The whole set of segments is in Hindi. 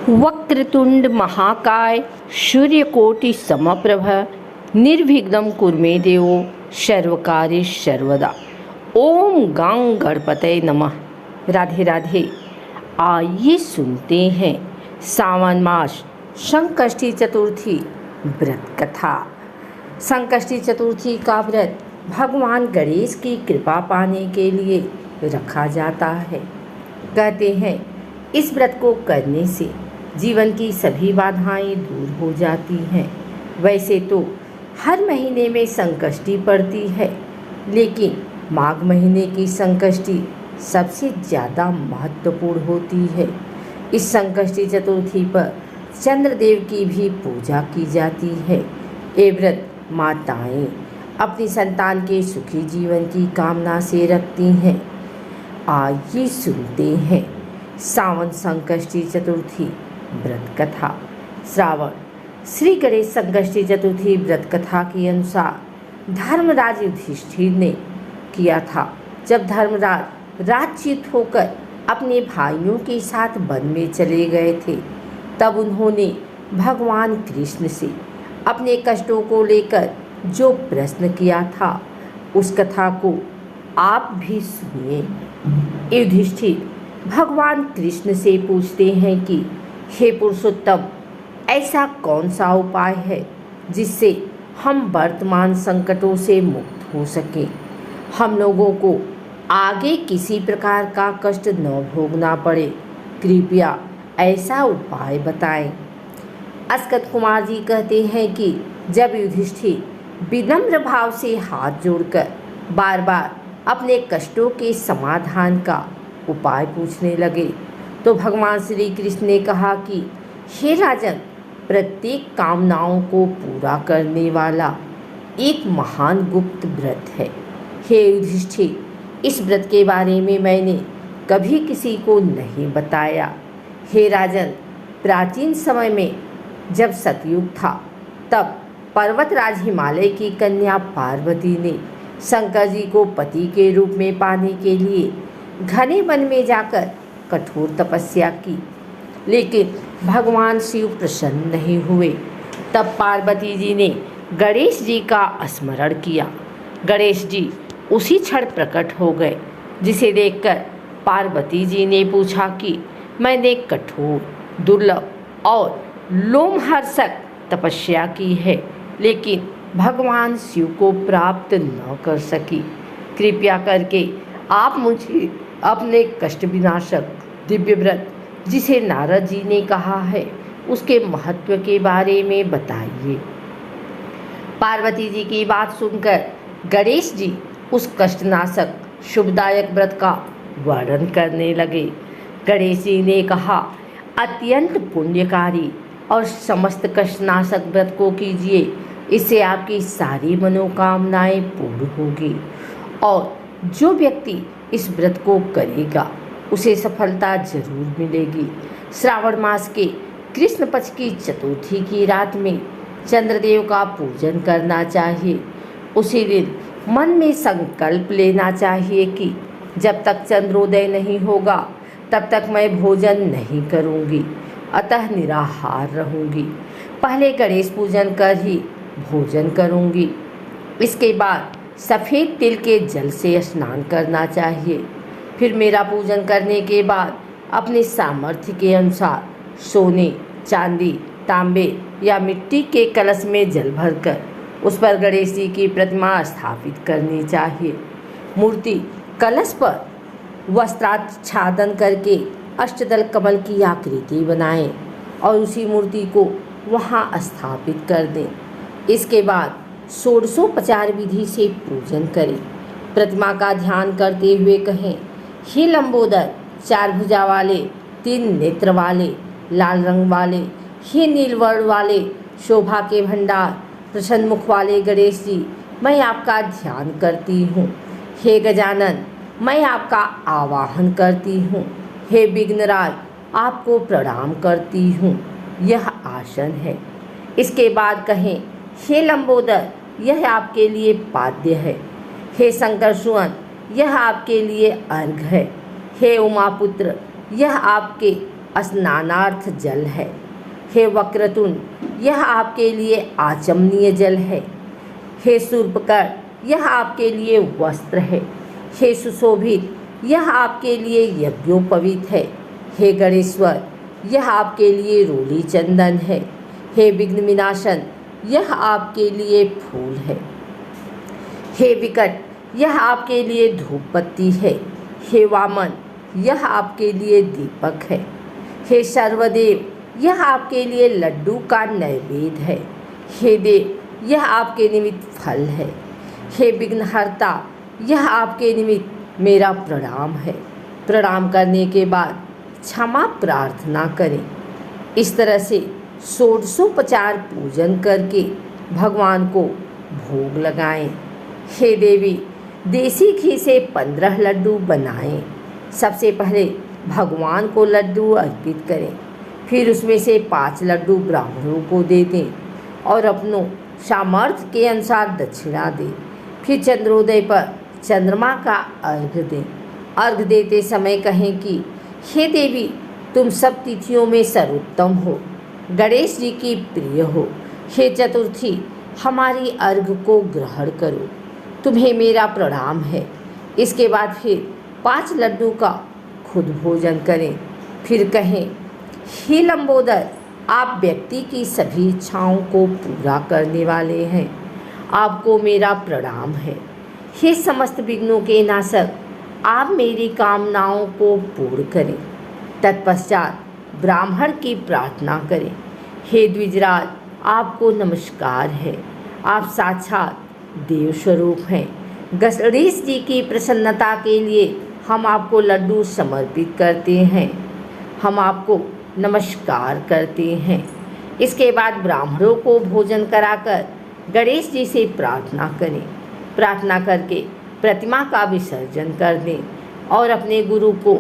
वक्रतुंड महाकाय सूर्यकोटि समप्रभ निर्विघ्नं कुर्मे देवो सर्वकार्येषु सर्वदा। ओम गं गणपतये नमः। राधे राधे। आइए सुनते हैं सावन मास संकष्टी चतुर्थी व्रत कथा। संकष्टी चतुर्थी का व्रत भगवान गणेश की कृपा पाने के लिए रखा जाता है। कहते हैं इस व्रत को करने से जीवन की सभी बाधाएं दूर हो जाती हैं। वैसे तो हर महीने में संकष्टी पड़ती है, लेकिन माघ महीने की संकष्टी सबसे ज़्यादा महत्वपूर्ण होती है। इस संकष्टी चतुर्थी पर चंद्रदेव की भी पूजा की जाती है। ये व्रत माताएं अपनी संतान के सुखी जीवन की कामना से रखती हैं। आइए सुनते हैं सावन संकष्टी चतुर्थी व्रत कथा। श्रावण श्री गणेश संकष्टी चतुर्थी व्रत कथा के अनुसार धर्मराज युधिष्ठिर ने किया था। जब धर्मराज राज्यच्युत होकर अपने भाइयों के साथ वन में चले गए थे, तब उन्होंने भगवान कृष्ण से अपने कष्टों को लेकर जो प्रश्न किया था, उस कथा को आप भी सुनिए। युधिष्ठिर भगवान कृष्ण से पूछते हैं कि हे पुरुषोत्तम, ऐसा कौन सा उपाय है जिससे हम वर्तमान संकटों से मुक्त हो सकें, हम लोगों को आगे किसी प्रकार का कष्ट न भोगना पड़े। कृपया ऐसा उपाय बताएं। अस्कत कुमार जी कहते हैं कि जब युधिष्ठिर विनम्र भाव से हाथ जोड़कर बार बार अपने कष्टों के समाधान का उपाय पूछने लगे, तो भगवान श्री कृष्ण ने कहा कि हे राजन, प्रत्येक कामनाओं को पूरा करने वाला एक महान गुप्त व्रत है। हे युधिष्ठिर, इस व्रत के बारे में मैंने कभी किसी को नहीं बताया। हे राजन, प्राचीन समय में जब सतयुग था, तब पर्वतराज हिमालय की कन्या पार्वती ने शंकर जी को पति के रूप में पाने के लिए घने वन में जाकर कठोर तपस्या की, लेकिन भगवान शिव प्रसन्न नहीं हुए। तब पार्वती जी ने गणेश जी का स्मरण किया। गणेश जी उसी क्षण प्रकट हो गए, जिसे देखकर पार्वती जी ने पूछा कि मैंने कठोर, दुर्लभ और लोमहर्षक तपस्या की है, लेकिन भगवान शिव को प्राप्त न कर सकी। कृपया करके आप मुझे अपने कष्ट विनाशक दिव्य व्रत, जिसे नारद जी ने कहा है, उसके महत्व के बारे में बताइए। पार्वती जी की बात सुनकर गणेश जी उस कष्टनाशक शुभदायक व्रत का वर्णन करने लगे। गणेश जी ने कहा, अत्यंत पुण्यकारी और समस्त कष्टनाशक व्रत को कीजिए, इससे आपकी सारी मनोकामनाएं पूर्ण होगी और जो व्यक्ति इस व्रत को करेगा उसे सफलता जरूर मिलेगी। श्रावण मास के कृष्ण पक्ष की चतुर्थी की रात में चंद्रदेव का पूजन करना चाहिए। उसी दिन मन में संकल्प लेना चाहिए कि जब तक चंद्रोदय नहीं होगा तब तक मैं भोजन नहीं करूंगी, अतः निराहार रहूंगी। पहले गणेश पूजन कर ही भोजन करूंगी। इसके बाद सफ़ेद तिल के जल से स्नान करना चाहिए। फिर मेरा पूजन करने के बाद अपने सामर्थ्य के अनुसार सोने, चांदी, तांबे या मिट्टी के कलश में जल भरकर उस पर गणेश जी की प्रतिमा स्थापित करनी चाहिए। मूर्ति कलश पर वस्त्राच्छादन करके अष्टदल कमल की आकृति बनाएं और उसी मूर्ति को वहां स्थापित कर दें। इसके बाद षोडशोपचार विधि से पूजन करें। प्रतिमा का ध्यान करते हुए कहें, हे लंबोदर, चार भुजा वाले, तीन नेत्र वाले, लाल रंग वाले, हे नीलवर्ण वाले, शोभा के भंडार, प्रसन्न मुख वाले गणेश जी, मैं आपका ध्यान करती हूँ। हे गजानन, मैं आपका आवाहन करती हूँ। हे विघ्नराज, आपको प्रणाम करती हूँ। यह आसन है। इसके बाद कहें, हे लंबोदर, यह आपके लिए पाद्य है। हे शंकर सुवन, यह आपके लिए अर्घ है। हे उमापुत्र, यह आपके स्नानार्थ जल है। हे वक्रतुंड यह आपके लिए आचमनीय जल है। हे शूर्पकर यह आपके लिए वस्त्र है। हे सुशोभित यह आपके लिए यज्ञोपवीत है। हे गणेश्वर यह आपके लिए रोली चंदन है। हे विघ्न विनाशन यह आपके लिए फूल है। हे विकट यह आपके लिए धूप पत्ती है। हे वामन यह आपके लिए दीपक है। हे सर्वदेव यह आपके लिए लड्डू का नैवेद्य है। हे देव यह आपके निमित्त फल है। हे विघ्नहर्ता यह आपके निमित्त मेरा प्रणाम है। प्रणाम करने के बाद क्षमा प्रार्थना करें। इस तरह से षोडशोपचार पूजन करके भगवान को भोग लगाएं। हे देवी देसी घी से 15 लड्डू बनाएं। सबसे पहले भगवान को लड्डू अर्पित करें, फिर उसमें से 5 लड्डू ब्राह्मणों को दे दें और अपनों सामर्थ्य के अनुसार दक्षिणा दें। फिर चंद्रोदय पर चंद्रमा का अर्घ्य दें। अर्घ्य देते समय कहें कि हे देवी तुम सब तिथियों में सर्वोत्तम हो, गणेश जी की प्रिय हो। हे चतुर्थी हमारी अर्घ्य को ग्रहण करो, तुम्हें मेरा प्रणाम है। इसके बाद फिर 5 लड्डू का खुद भोजन करें। फिर कहें हे लंबोदर आप व्यक्ति की सभी इच्छाओं को पूरा करने वाले हैं, आपको मेरा प्रणाम है। हे समस्त विघ्नों के नाशक आप मेरी कामनाओं को पूर्ण करें। तत्पश्चात ब्राह्मण की प्रार्थना करें। हे द्विजराज आपको नमस्कार है, आप साक्षात देव स्वरूप हैं। गणेश जी की प्रसन्नता के लिए हम आपको लड्डू समर्पित करते हैं, हम आपको नमस्कार करते हैं। इसके बाद ब्राह्मणों को भोजन कराकर गणेश जी से प्रार्थना करें। प्रार्थना करके प्रतिमा का विसर्जन कर दें और अपने गुरु को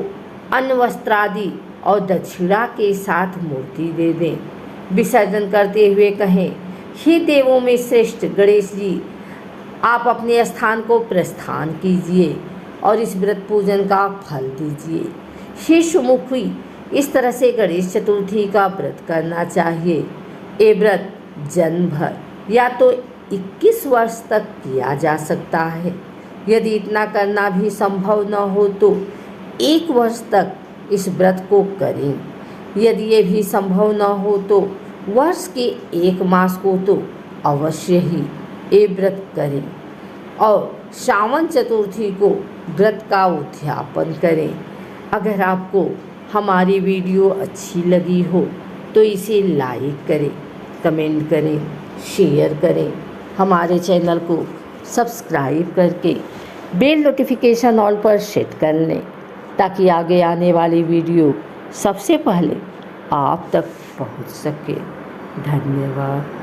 अन्न वस्त्र आदि और दक्षिणा के साथ मूर्ति दे दें। विसर्जन करते हुए कहें हे देवों में श्रेष्ठ गणेश जी आप अपने स्थान को प्रस्थान कीजिए और इस व्रत पूजन का फल दीजिए। हे सुमुखी इस तरह से गणेश चतुर्थी का व्रत करना चाहिए। ये व्रत जन्म भर या तो 21 वर्ष तक किया जा सकता है। यदि इतना करना भी संभव न हो तो 1 वर्ष तक इस व्रत को करें। यदि ये भी संभव न हो तो वर्ष के 1 मास को तो अवश्य ही ये व्रत करें और श्रावण चतुर्थी को व्रत का उद्यापन करें। अगर आपको हमारी वीडियो अच्छी लगी हो तो इसे लाइक करें, कमेंट करें, शेयर करें। हमारे चैनल को सब्सक्राइब करके बेल नोटिफिकेशन ऑल पर सेट कर लें ताकि आगे आने वाली वीडियो सबसे पहले आप तक पहुंच सके। धन्यवाद।